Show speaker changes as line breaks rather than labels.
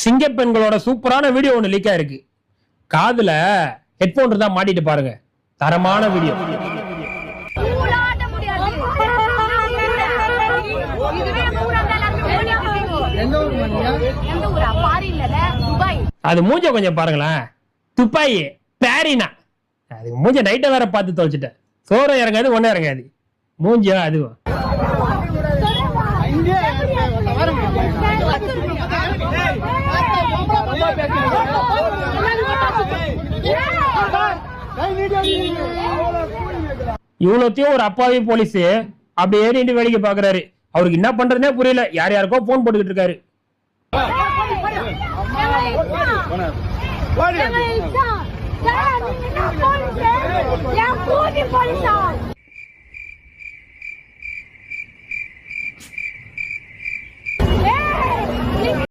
சிங்க பெண்களோட சூப்பரான வீடியோ ஒன்று லீக் ஆயிருக்கு. காதுல ஹெட்போன் தான் மாட்டிட்டு பாருங்க. தரமான வீடியோ. அது மூஞ்ச கொஞ்சம் பாருங்களேன். துப்பாயி பேரினா அது மூஞ்ச நைட்டை வேற பார்த்து தொலைச்சிட்டேன். சோறம் இறங்காது ஒன்னும் இறங்காது. மூஞ்சியா அதுவும் இவ்வளோத்தையும் ஒரு அப்பாவி போலீஸ் அப்படி ஏறிட்டு வேடிக்கை பாக்குறாரு. அவருக்கு என்ன பண்றதுனே புரியல. யார் யாருக்கோ போன் போட்டுக்கிட்டு இருக்காரு.